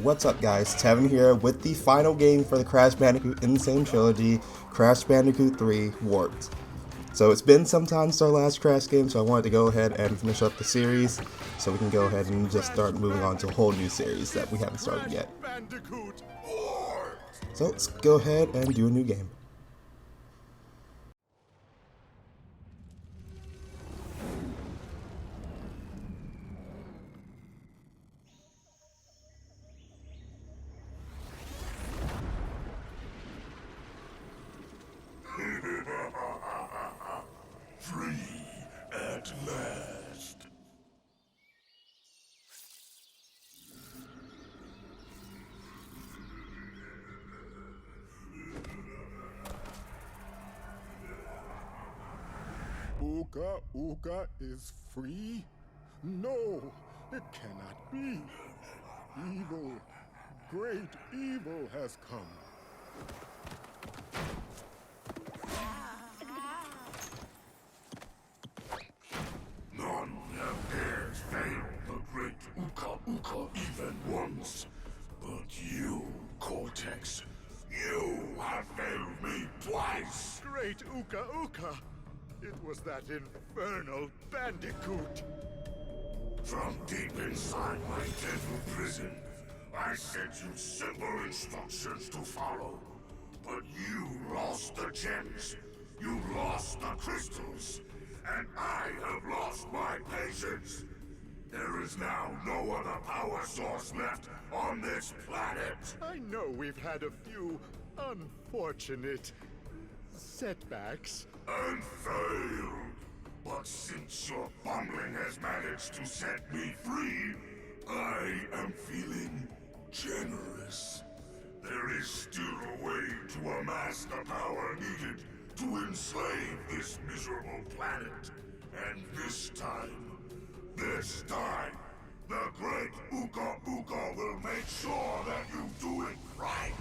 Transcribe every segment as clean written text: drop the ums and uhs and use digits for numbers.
What's up guys, Tevin here with the final game for the Crash Bandicoot N Sane Trilogy, Crash Bandicoot 3 Warped. So it's been some time since our last Crash game, so I wanted to go ahead and finish up the series, so we can go ahead and just start moving on to a whole new series that we haven't started yet. So let's go ahead and do a new game. Free at last. Uka Uka is free? No, it cannot be. Evil, great evil has come. None have dared fail the great Uka Uka even once. But you, Cortex, you have failed me twice! Great Uka Uka! It was that infernal Bandicoot! From deep inside my deadly prison, I sent you simple instructions to follow. But you lost the gems, you lost the crystals, and I have lost my patience. There is now no other power source left on this planet. I know we've had a few unfortunate setbacks. And failed. But since your bumbling has managed to set me free, I am feeling generous. There is still a way to amass the power needed to enslave this miserable planet. And this time, the great Uka Uka will make sure that you do it right.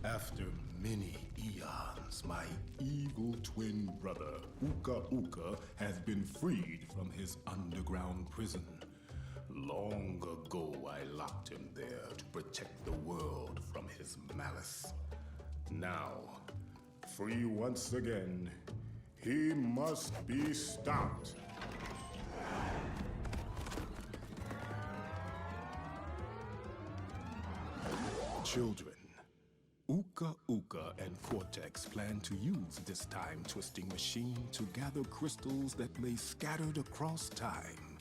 After many eons, my evil twin brother, Uka Uka, has been freed from his underground prison. Long ago, I locked him there to protect the world from his malice. Now, free once again, he must be stopped. Children, Uka Uka and Cortex plan to use this time-twisting machine to gather crystals that lay scattered across time.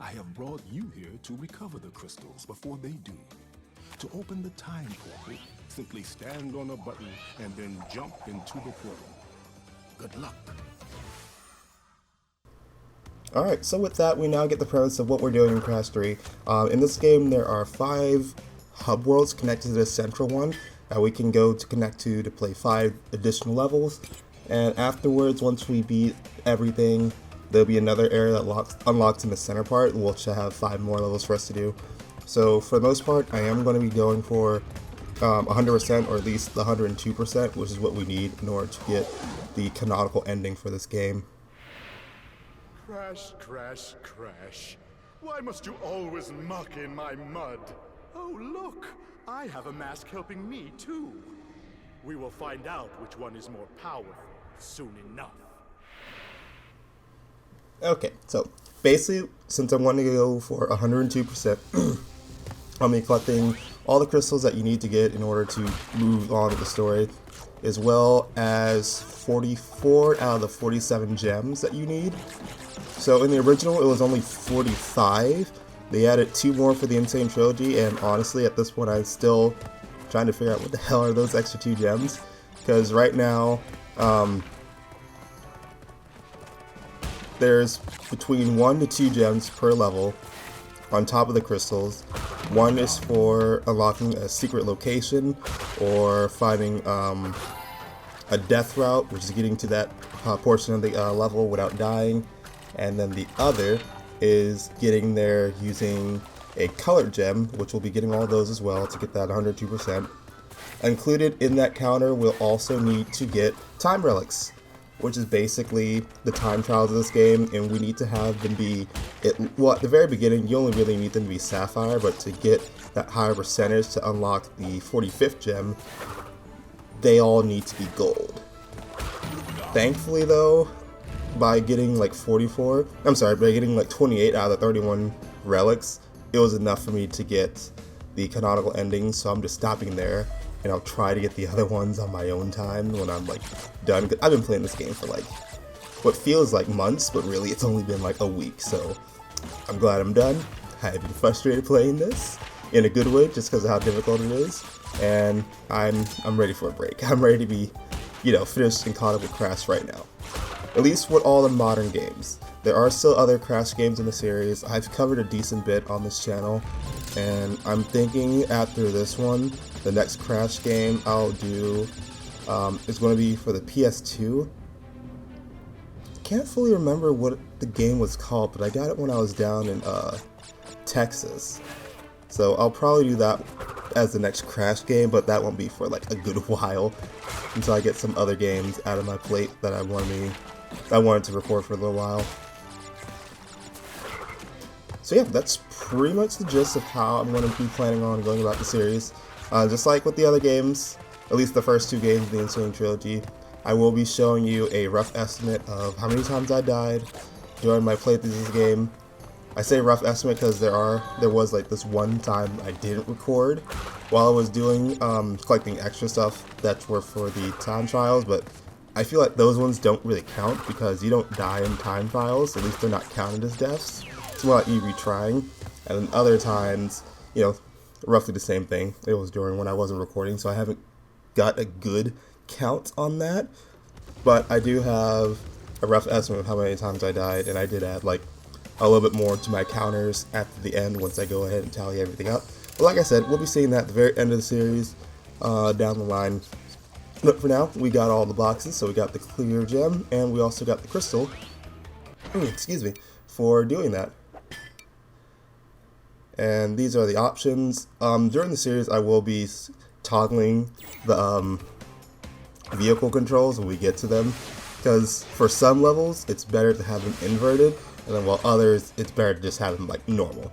I have brought you here to recover the crystals before they do. To open the time portal, simply stand on a button and then jump into the portal. Good luck. Alright, so with that, we now get the premise of what we're doing in Crash 3. In this game, there are 5 hub worlds connected to the central one that we can go to connect to play 5 additional levels. And afterwards, once we beat everything, there'll be another area that unlocks in the center part, which will have 5 more levels for us to do. So for the most part, I am going to be going for 100% or at least the 102%, which is what we need in order to get the canonical ending for this game. Crash, crash, crash. Why must you always muck in my mud? Oh, look! I have a mask helping me, too. We will find out which one is more powerful soon enough. Okay, so basically, since I'm wanting to go for 102%, I'll be collecting all the crystals that you need to get in order to move on with the story, as well as 44 out of the 47 gems that you need. So in the original, it was only 45. They added 2 more for the N Sane Trilogy, and honestly, at this point, I'm still trying to figure out what the hell are those extra 2 gems, because right now, there's between 1 to 2 gems per level on top of the crystals. One is for unlocking a secret location or finding a death route, which is getting to that portion of the level without dying. And then the other is getting there using a colored gem, which we'll be getting all of those as well to get that 102%. Included in that counter, we'll also need to get time relics. which is basically the time trials of this game, and we need to have them be, well, at the very beginning, you only really need them to be Sapphire, but to get that higher percentage to unlock the 45th gem, they all need to be gold. Thankfully though, by getting like by getting like 28 out of the 31 relics, it was enough for me to get the canonical ending, so I'm just stopping there, and I'll try to get the other ones on my own time when I'm like done. I've been playing this game for like what feels like months, but really it's only been like a week, so I'm glad I'm done. I've been frustrated playing this in a good way just because of how difficult it is, and I'm ready for a break. I'm ready to be, you know, finished and caught up with Crash right now. At least with all the modern games. There are still other Crash games in the series. I've covered a decent bit on this channel, and I'm thinking after this one, the next Crash game I'll do is going to be for the PS2. Can't fully remember what the game was called, but I got it when I was down in Texas. So I'll probably do that as the next Crash game, but that won't be for like a good while until I get some other games out of my plate that I wanted to record for a little while. So yeah, that's pretty much the gist of how I'm going to be planning on going about the series. Just like with the other games, at least the first two games of the N Sane Trilogy, I will be showing you a rough estimate of how many times I died during my playthroughs of this game. I say rough estimate because there was like this one time I didn't record while I was doing collecting extra stuff that were for the time trials, but I feel like those ones don't really count because you don't die in time trials, at least they're not counted as deaths. It's more like you retrying, and then other times, you know, roughly the same thing. It was during when I wasn't recording, so I haven't got a good count on that, but I do have a rough estimate of how many times I died, and I did add like a little bit more to my counters at the end once I go ahead and tally everything up. But like I said, we'll be seeing that at the very end of the series down the line. But for now, we got all the boxes, so we got the clear gem, and we also got the crystal, excuse me, for doing that. And these are the options. During the series, I will be toggling the vehicle controls when we get to them, because for some levels, it's better to have them inverted, and then while others, it's better to just have them like normal.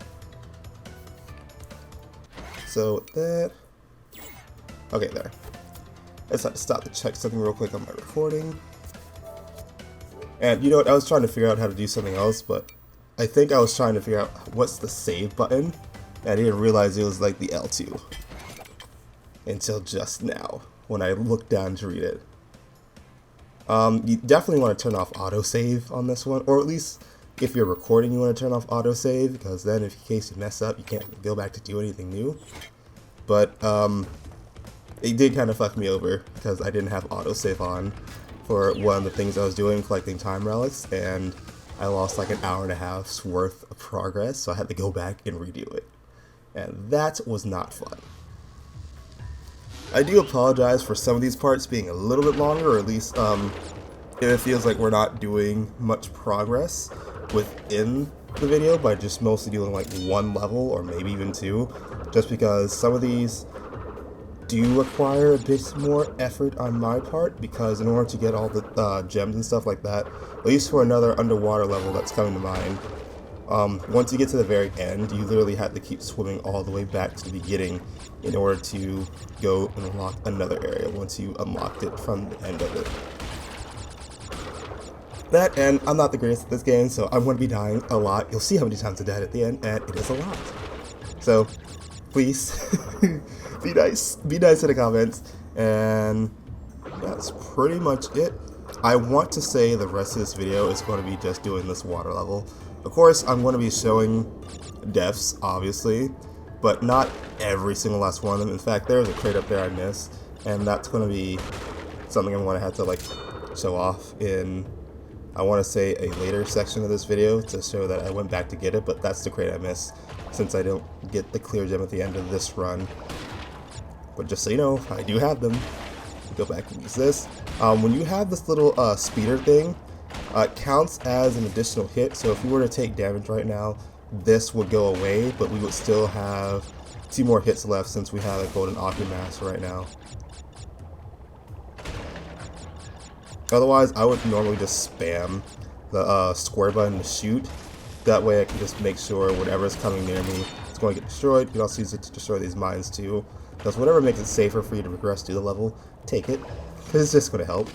So that, okay, there. I just have to stop to check something real quick on my recording. And you know what, I was trying to figure out how to do something else, but I think I was trying to figure out what's the save button, and I didn't realize it was like the L2 until just now when I looked down to read it. You definitely want to turn off autosave on this one, or at least if you're recording you want to turn off autosave, because then in case you mess up you can't go back to do anything new. But it did kind of fuck me over because I didn't have autosave on for one of the things I was doing, collecting time relics, and I lost like an hour and a half's worth of progress, so I had to go back and redo it. And that was not fun. I do apologize for some of these parts being a little bit longer, or at least if it feels like we're not doing much progress within the video by just mostly doing like one level or maybe even two, just because some of these do require a bit more effort on my part, because in order to get all the gems and stuff like that, at least for another underwater level that's coming to mind, once you get to the very end, you literally have to keep swimming all the way back to the beginning in order to go and unlock another area once you unlocked it from the end of it. That, and I'm not the greatest at this game, so I'm going to be dying a lot. You'll see how many times I died at the end, and it is a lot. So, please, be nice in the comments, and that's pretty much it. I want to say the rest of this video is going to be just doing this water level. Of course, I'm going to be showing deaths, obviously, but not every single last one of them. In fact, there's a crate up there I missed, and that's going to be something I'm going to have to like show off in, I want to say, a later section of this video to show that I went back to get it, but that's the crate I missed since I don't get the clear gem at the end of this run. But just so you know, I do have them. Go back and use this. When you have this little speeder thing, it counts as an additional hit, so if you were to take damage right now, this would go away, but we would still have 2 more hits left since we have a golden Mask right now. Otherwise, I would normally just spam the square button to shoot. That way I can just make sure whatever's coming near me is going to get destroyed. You can also use it to destroy these mines too. Because whatever makes it safer for you to progress through the level, take it. Because it's just going to help.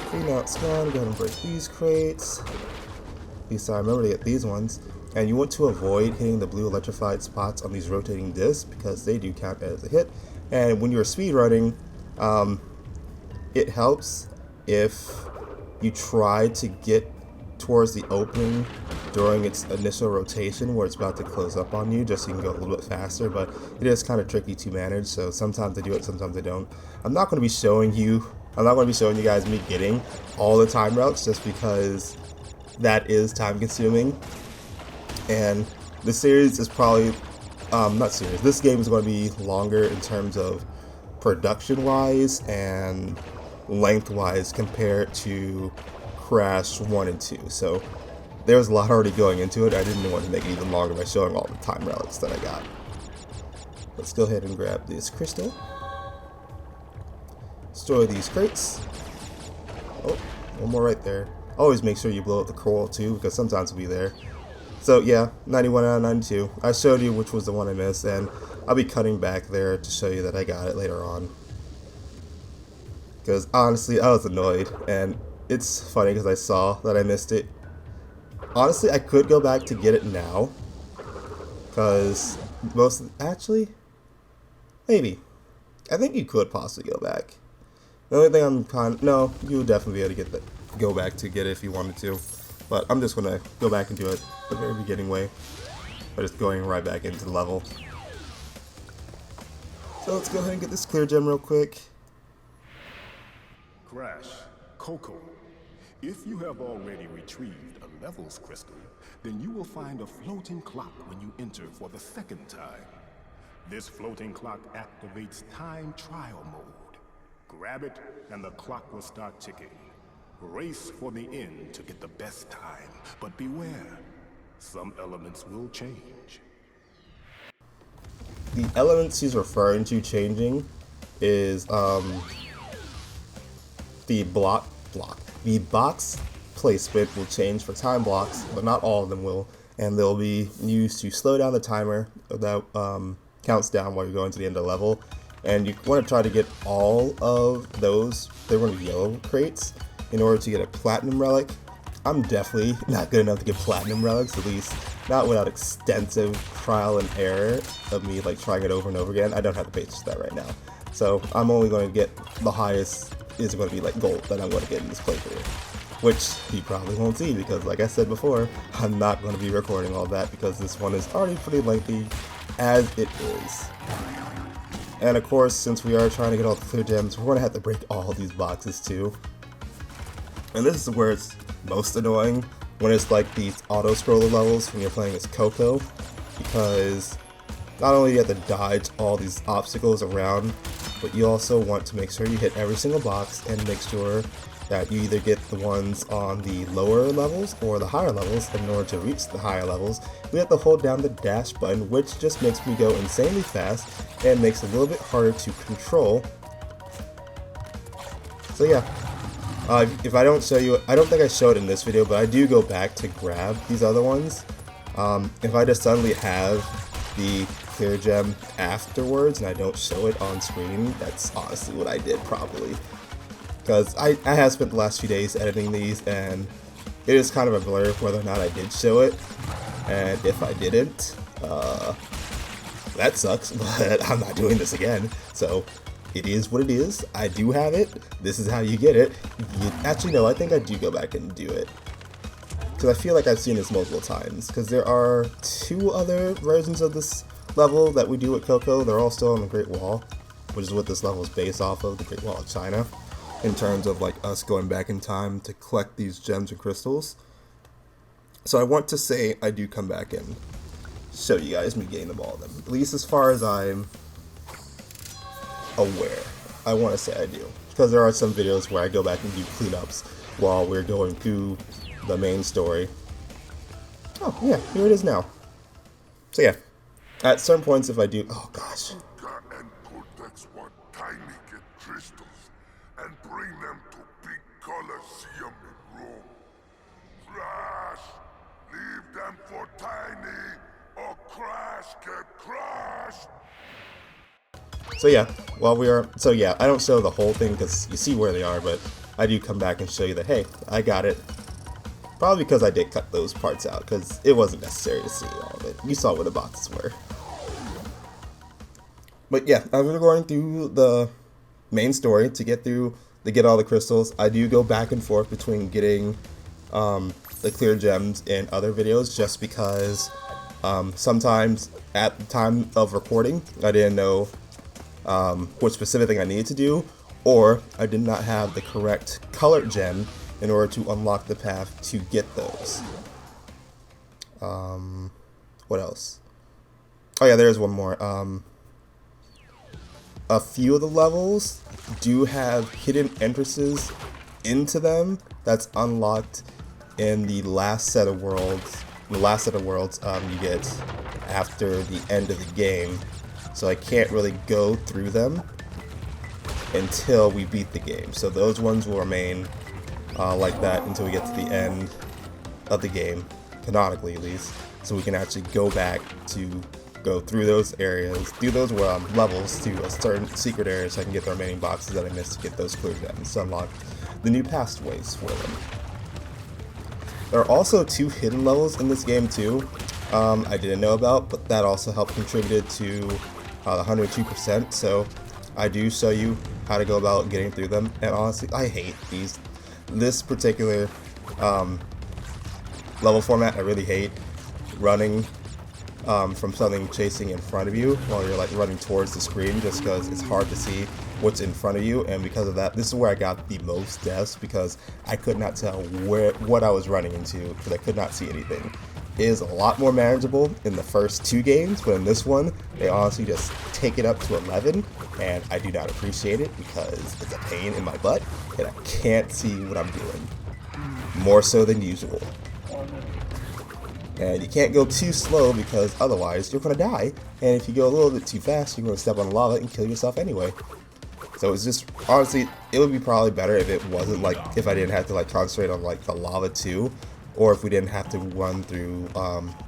Okay, now it's gone. Go ahead and break these crates. At least I remember to get these ones. And you want to avoid hitting the blue electrified spots on these rotating discs because they do count as a hit. And when you're speedrunning, it helps if you try to get towards the opening during its initial rotation where it's about to close up on you, just so you can go a little bit faster, but it is kind of tricky to manage, so sometimes I do it, sometimes I don't. I'm not going to be showing you guys me getting all the time relics just because that is time consuming, and the series is probably, this game is going to be longer in terms of production wise and length wise compared to Crash 1 and 2, so there's a lot already going into it. I didn't want to make it even longer by showing all the time relics that I got. Let's go ahead and grab this crystal. Destroy these crates. Oh, one more right there. Always make sure you blow up the coral too, because sometimes it'll be there. So yeah, 91 out of 92. I showed you which was the one I missed, and I'll be cutting back there to show you that I got it later on. Because honestly, I was annoyed, and it's funny because I saw that I missed it. Honestly, I could go back to get it now, because actually, maybe. I think you could possibly go back. The only thing no, you would definitely be able to go back to get it if you wanted to. But I'm just gonna go back and do it the very beginning way, by just going right back into the level. So let's go ahead and get this clear gem real quick. Crash, Coco. If you have already retrieved a levels crystal, then you will find a floating clock when you enter for the second time. This floating clock activates time trial mode. Grab it and the clock will start ticking. Race for the end to get the best time, but beware, some elements will change. The elements he's referring to changing is the the box placement will change for time blocks, but not all of them will, and they'll be used to slow down the timer that counts down while you're going to the end of the level. And you want to try to get all of those, they're going to be yellow crates, in order to get a platinum relic. I'm definitely not good enough to get platinum relics, at least not without extensive trial and error of me like trying it over and over again. I don't have the patience for that right now. So I'm only going to get the highest is going to be like gold that I'm going to get in this playthrough, which you probably won't see because, like I said before, I'm not going to be recording all that because this one is already pretty lengthy as it is. And of course, since we are trying to get all the clear gems, we're going to have to break all these boxes too. And this is where it's most annoying, when it's like these auto-scroller levels when you're playing as Coco, because not only do you have to dodge all these obstacles around, but you also want to make sure you hit every single box and make sure that you either get the ones on the lower levels or the higher levels. In order to reach the higher levels, we have to hold down the dash button, which just makes me go insanely fast and makes it a little bit harder to control. So yeah, if I don't show you, I don't think I showed in this video, but I do go back to grab these other ones. If I just suddenly have the clear gem afterwards and I don't show it on screen, that's honestly what I did probably. Because I have spent the last few days editing these, and it is kind of a blur whether or not I did show it. And if I didn't, that sucks, but I'm not doing this again. So it is what it is. I do have it. This is how you get it. Actually, no, I think I do go back and do it, because I feel like I've seen this multiple times. Because there are 2 other versions of this level that we do with Coco. They're all still on the Great Wall, which is what this level is based off of, the Great Wall of China, in terms of like us going back in time to collect these gems and crystals. So I want to say I do come back and show you guys me getting them all of them, at least as far as I'm aware. I want to say I do, because there are some videos where I go back and do cleanups while we're going through the main story. Oh yeah, here it is now. So yeah, at certain points if I do, oh gosh. Uka and Cortex want tiny get crystals, and bring them to big Colosseum in Rome. Crash! Leave them for Tiny, or Crash get crushed! So yeah, I don't show the whole thing because you see where they are, but I do come back and show you that, hey, I got it. Probably because I did cut those parts out, because it wasn't necessary to see all of it. You saw where the boxes were. But yeah, as we're going through the main story to get all the crystals, I do go back and forth between getting the clear gems in other videos, just because sometimes at the time of recording, I didn't know what specific thing I needed to do, or I did not have the correct colored gem in order to unlock the path to get those. What else? Oh yeah, there's one more. A few of the levels do have hidden entrances into them that's unlocked in the last set of worlds. The last set of worlds you get after the end of the game. So I can't really go through them until we beat the game. So those ones will remain like that until we get to the end of the game, canonically at least. So we can actually go back to go through those areas, do those levels to a certain secret area so I can get the remaining boxes that I missed to get those clear gems to unlock the new pathways for them. There are also 2 hidden levels in this game too, I didn't know about, but that also helped contributed to the 102%, so I do show you how to go about getting through them, and honestly, I hate this particular level format. I really hate running from something chasing in front of you while you're like running towards the screen, just because it's hard to see what's in front of you, and because of that, this is where I got the most deaths, because I could not tell what I was running into, because I could not see anything. It is a lot more manageable in the first 2 games, but in this one, they honestly just take it up to 11, and I do not appreciate it because it's a pain in my butt, and I can't see what I'm doing. More so than usual. And you can't go too slow because otherwise you're going to die, and if you go a little bit too fast, you're going to step on lava and kill yourself anyway. So it's just, honestly, it would be probably better if it wasn't like, if I didn't have to like concentrate on like the lava too, or if we didn't have to run through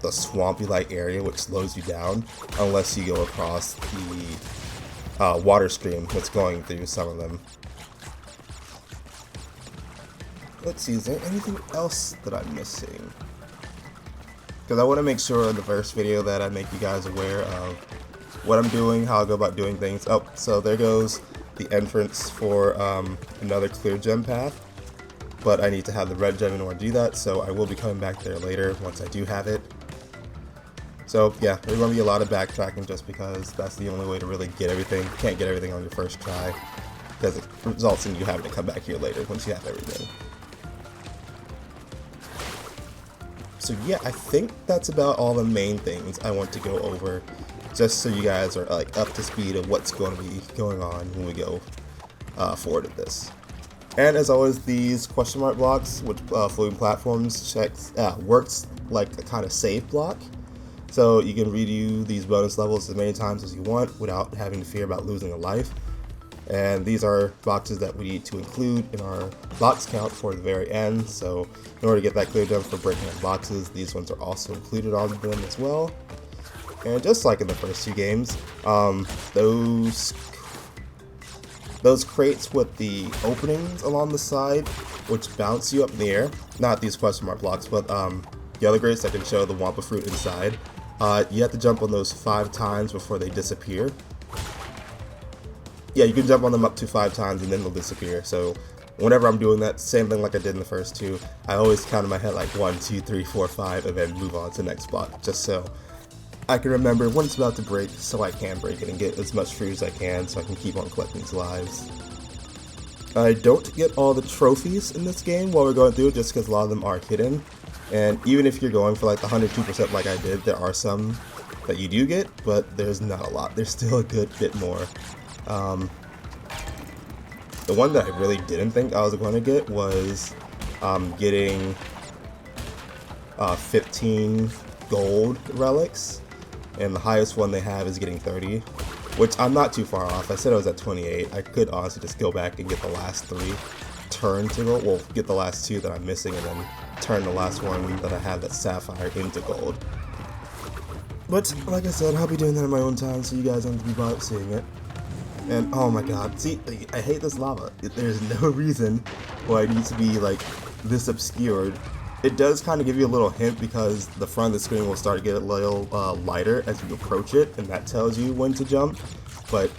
the swampy-like area, which slows you down, unless you go across the water stream that's going through some of them. Let's see, is there anything else that I'm missing? Because I want to make sure in the first video that I make you guys aware of what I'm doing, how I go about doing things. Oh, so there goes the entrance for another clear gem path. But I need to have the red gem in order to do that, so I will be coming back there later once I do have it. So yeah, there's going to be a lot of backtracking just because that's the only way to really get everything. You can't get everything on your first try, because it results in you having to come back here later once you have everything. So yeah, I think that's about all the main things I want to go over, just so you guys are like up to speed of what's going to be going on when we go forward with this. And as always, these question mark blocks, which Floating Platforms works like a kind of save block. So you can redo these bonus levels as many times as you want without having to fear about losing a life. And these are boxes that we need to include in our box count for the very end. So in order to get that clear gem for breaking up boxes, these ones are also included on them as well. And just like in the first 2 games, those crates with the openings along the side, which bounce you up in the air, not these question mark blocks, but the other crates that can show the Wampa fruit inside, you have to jump on those 5 times before they disappear. Yeah, you can jump on them up to 5 times and then they'll disappear. So whenever I'm doing that, same thing like I did in the first 2, I always count in my head like 1, 2, 3, 4, 5, and then move on to the next block, just so I can remember when it's about to break, so I can break it and get as much fruit as I can, so I can keep on collecting these lives. I don't get all the trophies in this game while we're going through it, just because a lot of them are hidden. And even if you're going for like the 102% like I did, there are some that you do get, but there's not a lot. There's still a good bit more. The one that I really didn't think I was going to get was getting 15 gold relics, and the highest one they have is getting 30. which I'm not too far off. I said I was at 28. I could honestly just go back and get the last 3 turn to gold. Well, get the last 2 that I'm missing and then turn the last one that I have that's sapphire into gold. But like I said, I'll be doing that in my own time, so you guys don't have to be bothered seeing it. And oh my god, see, I hate this lava. There's no reason why it needs to be like this obscured. It does kind of give you a little hint because the front of the screen will start to get a little lighter as you approach it, and that tells you when to jump. But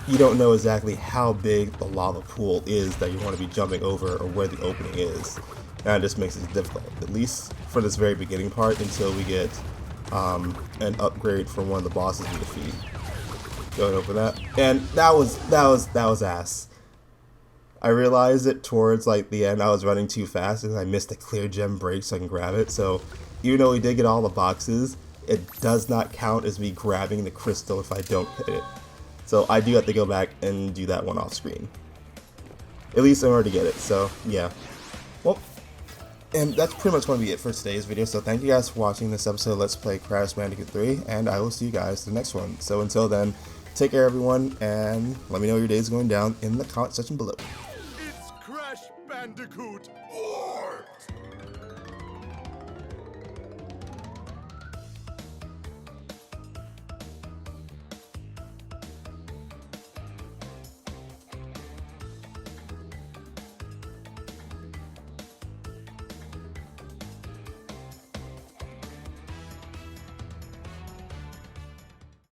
you don't know exactly how big the lava pool is that you want to be jumping over or where the opening is. And that just makes it difficult, at least for this very beginning part until we get an upgrade from one of the bosses we defeat. Going over that, and that was ass. I realized it towards like the end I was running too fast and I missed a clear gem break so I can grab it. So even though we did get all the boxes, it does not count as me grabbing the crystal if I don't hit it. So I do have to go back and do that one off screen. At least in order to get it. So yeah. Well, and that's pretty much going to be it for today's video. So thank you guys for watching this episode of Let's Play Crash Bandicoot 3, and I will see you guys in the next one. So until then, take care everyone, and let me know your day is going down in the comment section below. It's Crash Bandicoot!